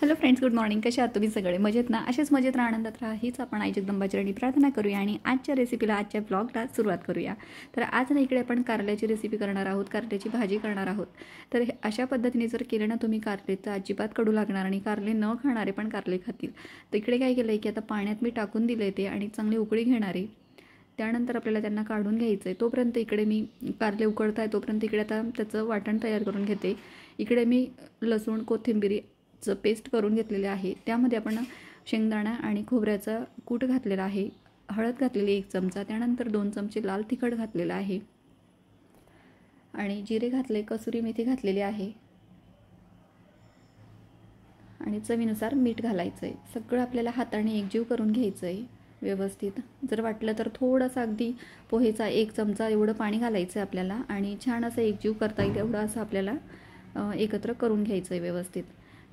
Hello friends, good morning. कशा आहात तुम्ही सगळे? मजेत ना? असेच मजेत आनंदात राहा हीच आपण आई जगदंबाचरणी प्रार्थना करूया आणि आजच्या रेसिपीला, आजच्या ब्लॉगला सुरुवात करूया. तर आज ना इकडे आपण कारल्याची रेसिपी करणार आहोत, कारल्याची भाजी करणार आहोत. तर अशा पद्धतीने जर केलं ना तुम्ही कारले तर अजिबात कडू लागणार आणि कारले न खाणारे पण कारले खातील. तर इकडे काय केलं आहे की आता पाण्यात मी टाकून दिले ते आणि चांगली उकळी घेणार आहे. त्यानंतर आपल्याला त्यांना काढून घ्यायचं आहे. तोपर्यंत इकडे मी कारले उकळत आहे तोपर्यंत इकडे आता त्याचं वाटण तयार करून घेते. इकडे मी लसूण कोथिंबीरीचं पेस्ट करून घेतलेले आहे. त्यामध्ये आपण शेंगदाणा आणि खोबऱ्याचा कूट घातलेला आहे, हळद घातलेली 1 चमचा, त्यानंतर 2 चमचे लाल तिखट घातलेलं आहे आणि जिरे घातले, कसुरी मेथी घातलेली आहे आणि चवीनुसार मीठ घालायचं आहे. सगळं आपल्याला हाताने एकजीव करून घ्यायचं आहे व्यवस्थित. जर वाटलं तर थोडासा अगदी पोहेचा 1 चमचा एवढं पाणी घालायचं आहे आपल्याला आणि छान असं एकजीव करता येईल एवढं असं आपल्याला एकत्र करून घ्यायचं आहे व्यवस्थित.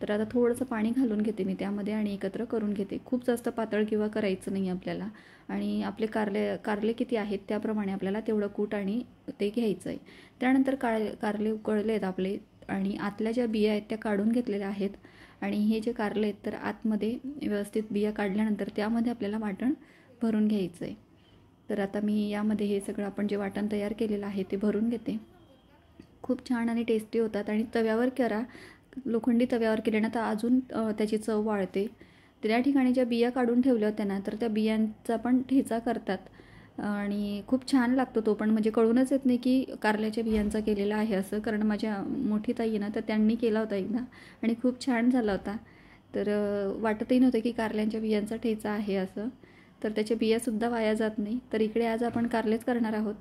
तर आता थोडंसं पाणी घालून घेते मी त्यामध्ये आणि एकत्र करून घेते. खूप जास्त पातळ किंवा करायचं नाही आपल्याला आणि आपले कारले किती आहेत त्याप्रमाणे आपल्याला तेवढं कूट आणि ते घ्यायचं आहे. त्यानंतर कारले उकळले आहेत आपले आणि आतल्या ज्या बिया आहेत त्या काढून घेतलेल्या आहेत आणि हे जे कारले आहेत तर आतमध्ये व्यवस्थित बिया काढल्यानंतर त्यामध्ये आपल्याला वाटण भरून घ्यायचं आहे. तर आता मी यामध्ये हे सगळं आपण जे वाटण तयार केलेलं आहे ते भरून घेते. खूप छान आणि टेस्टी होतात आणि तव्यावर करा, लोखंडी तव्यावर केले ना तर अजून त्याची चव वाढते. तर या ठिकाणी ज्या बिया काढून ठेवल्या होत्या ना तर त्या बियांचा पण ठेचा करतात आणि खूप छान लागतो तो पण. म्हणजे कळूनच येत नाही की कारल्याच्या बियांचा केलेला आहे असं, कारण माझ्या मोठी ताई आहे ना तर त्यांनी केला होता एकदा आणि खूप छान झाला होता. तर वाटतही नव्हतं की कारल्यांच्या बियांचा ठेचा आहे असं. तर त्याच्या बियासुद्धा वाया जात नाही. तर इकडे आज आपण कारलेच करणार आहोत.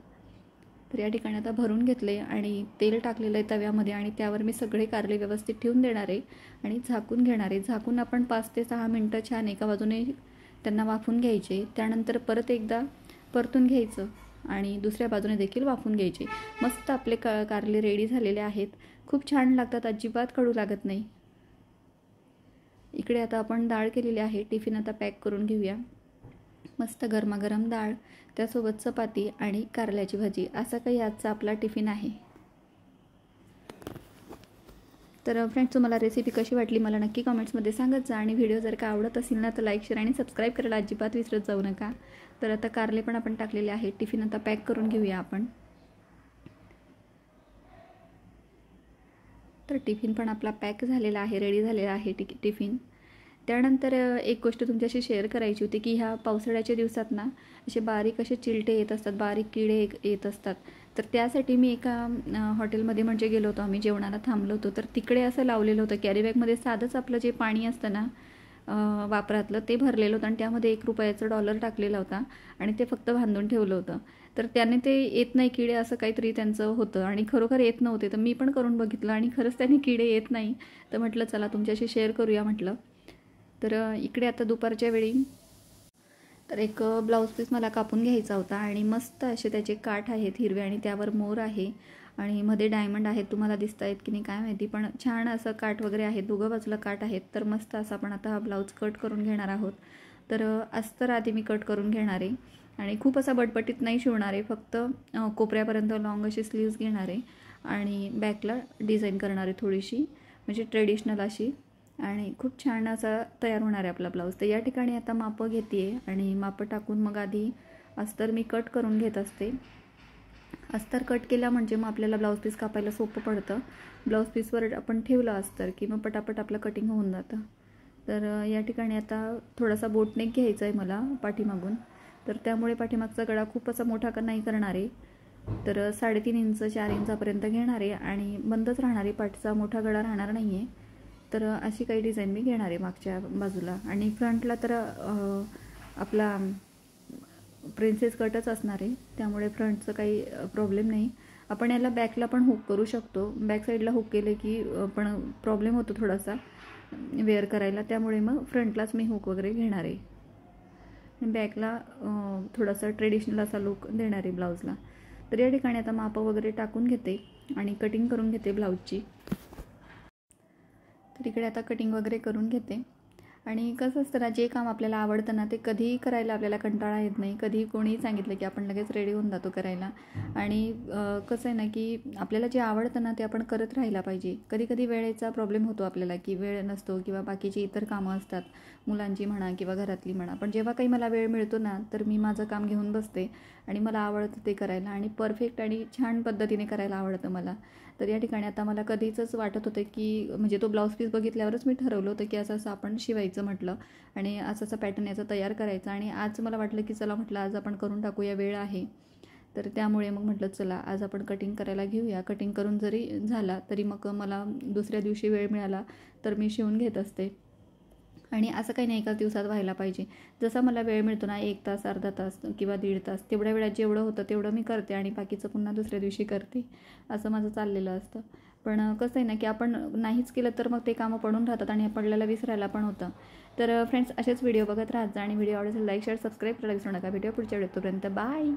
तर या ठिकाणी आता भरून घेतले आणि तेल टाकलेलं आहे तव्यामध्ये आणि त्यावर मी सगळे कारले व्यवस्थित ठेवून देणार आहे आणि झाकून घेणार आहे. झाकून आपण 5 ते 6 मिनटं छान एका बाजूने त्यांना वाफून घ्यायचे. त्यानंतर परत एकदा परतून घ्यायचं आणि दुसऱ्या बाजूने देखील वाफून घ्यायचे. मस्त आपले कारले रेडी झालेले आहेत. खूप छान लागतात, अजिबात कडू लागत नाही. इकडे आता आपण डाळ केलेली आहे. टिफिन आता पॅक करून घेऊया. मस्त गरमागरम डाळ, त्यासोबत चपाती आणि कारल्याची भाजी, असा काही आजचा आपला टिफिन आहे. तर फ्रेंड्स, तुम्हाला रेसिपी कशी वाटली मला नक्की कमेंट्समध्ये सांगत जा आणि व्हिडिओ जर का आवडत असेल ना तर लाईक, शेअर आणि सबस्क्राईब करायला अजिबात विसरत जाऊ नका. तर आता कारले पण आपण टाकलेले आहे. टिफिन आता पॅक करून घेऊया आपण. तर टिफिन पण आपला पॅक झालेला आहे, रेडी झालेला आहे टिफिन. त्यानंतर एक गोष्ट तुमच्याशी शेअर करायची होती की ह्या पावसाळ्याच्या दिवसात ना असे बारीक असे चिलटे येत असतात, बारीक किडे येत असतात. तर त्यासाठी मी एका हॉटेलमध्ये म्हणजे गेलो होतो आम्ही, जेवणाला थांबलो होतो. तर तिकडे असं लावलेलं होतं कॅरीबॅगमध्ये, साधंच आपलं जे पाणी असतं ना वापरातलं ते भरलेलं होतं आणि त्यामध्ये $1 टाकलेला होता आणि ते फक्त बांधून ठेवलं होतं. तर त्याने ते येत नाही किडे असं काहीतरी त्यांचं होतं आणि खरोखर येत नव्हते. तर मी पण करून बघितलं आणि खरंच त्याने किडे येत नाही. तर म्हटलं चला तुमच्याशी शेअर करूया म्हटलं. तर इकडे आता दुपारच्या वेळी तर एक ब्लाऊज पीस मला कापून घ्यायचा होता आणि मस्त असे त्याचे काठ आहेत हिरवे आणि त्यावर मोर आहे आणि मध्ये डायमंड आहेत. तुम्हाला दिसत आहेत की नाही काय माहिती, पण छान असं काठ वगैरे आहेत, दोघं बाजूला काठ आहेत. तर मस्त असं आपण आता हा ब्लाऊज कट करून घेणार आहोत. तर अस्तर आधी मी कट करून घेणार आहे आणि खूप असा बटबटीत नाही शिवणार आहे, फक्त कोपऱ्यापर्यंत लॉंग अशी स्लीव्ज घेणार आहे आणि बॅकला डिझाईन करणार आहे थोडीशी, म्हणजे ट्रेडिशनल अशी. आणि खूप छान असा तयार होणार आहे आपला ब्लाऊज. तर या ठिकाणी आता मापं घेते आहे आणि मापं टाकून मग आधी अस्तर मी कट करून घेत असते. अस्तर कट केला म्हणजे मग आपल्याला ब्लाऊज पीस कापायला सोपं पडतं. ब्लाऊज पीसवर आपण ठेवलं अस्तर की मग पटापट आपलं कटिंग होऊन जातं. तर या ठिकाणी आता थोडासा बोटनेक घ्यायचा आहे मला पाठीमागून. तर त्यामुळे पाठीमागचा गळा खूप असा मोठा नाही करणार आहे. तर 3.5 इंच 4 इंचापर्यंत घेणार आहे आणि बंदच राहणार आहे, पाठचा मोठा गळा राहणार नाही आहे. तर अशी काही डिझाईन मी घेणार आहे मागच्या बाजूला आणि फ्रंटला तर आपला प्रिन्सेस कटच असणार आहे, त्यामुळे फ्रंटचं काही प्रॉब्लेम नाही. आपण याला बॅकला पण हुक करू शकतो. बॅक साईडला हुक केले की पण प्रॉब्लेम होतो थोडासा वेअर करायला, त्यामुळे मग फ्रंटलाच मी हुक वगैरे घेणार आहे. बॅकला थोडासा ट्रेडिशनल असा लुक देणार आहे ब्लाऊजला. तर या ठिकाणी आता मापं वगैरे टाकून घेते आणि कटिंग करून घेते ब्लाऊजची. तर इकडे आता कटिंग वगैरे करून घेते आणि कसं असतं ना, जे काम आपल्याला आवडतं ना ते कधीही करायला आपल्याला कंटाळा येत नाही. कधीही कोणीही सांगितलं की आपण लगेच रेडी होऊन जातो करायला. आणि कसं आहे ना, की आपल्याला जे आवडतं ना ते आपण करत राहायला पाहिजे. कधी कधी वेळेचा प्रॉब्लेम होतो आपल्याला, की वेळ नसतो किंवा बाकीची इतर कामं असतात, मुलांची म्हणा किंवा घरातली म्हणा. पण जेव्हा काही मला वेळ मिळतो ना, तर मी माझं काम घेऊन बसते आणि मला आवडतं ते करायला आणि परफेक्ट आणि छान पद्धतीने करायला आवडतं मला. तर या ठिकाणी आता मला कधीच वाटत होतं की म्हणजे तो ब्लाऊज पीस बघितल्यावरच मी ठरवलं होतं की असं असं आपण शिवायचं म्हटलं आणि असं असं पॅटर्न याचा तयार करायचा. आणि आज मला वाटलं की चला म्हटलं आज आपण करून टाकूया, वेळ आहे. तर त्यामुळे मग म्हटलं चला आज आपण कटिंग करायला घेऊया. कटिंग करून जरी झाला तरी मग मला दुसऱ्या दिवशी वेळ मिळाला तर मी शिवून घेत असते. आणि असं काही नाही एकाच दिवसात व्हायला पाहिजे. जसा मला वेळ मिळतो ना, 1 तास, अर्धा तास किंवा 1.5 तास, तेवढ्या वेळात जेवढं होतं तेवढं मी करते आणि बाकीचं पुन्हा दुसऱ्या दिवशी करते. असं माझं चाललेलं असतं. पण कसं आहे ना, की आपण नाहीच केलं तर मग ते कामं पडून राहतात आणि आपल्याला विसरायला पण होतं. तर फ्रेंड्स, असेच व्हिडिओ बघत राहत जा आणि व्हिडिओ आवडेल लाईक, शेअर, सबस्क्राईब करायला विसरू नका. व्हिडिओ पुढच्या व्हिडिओ, तोपर्यंत बाय.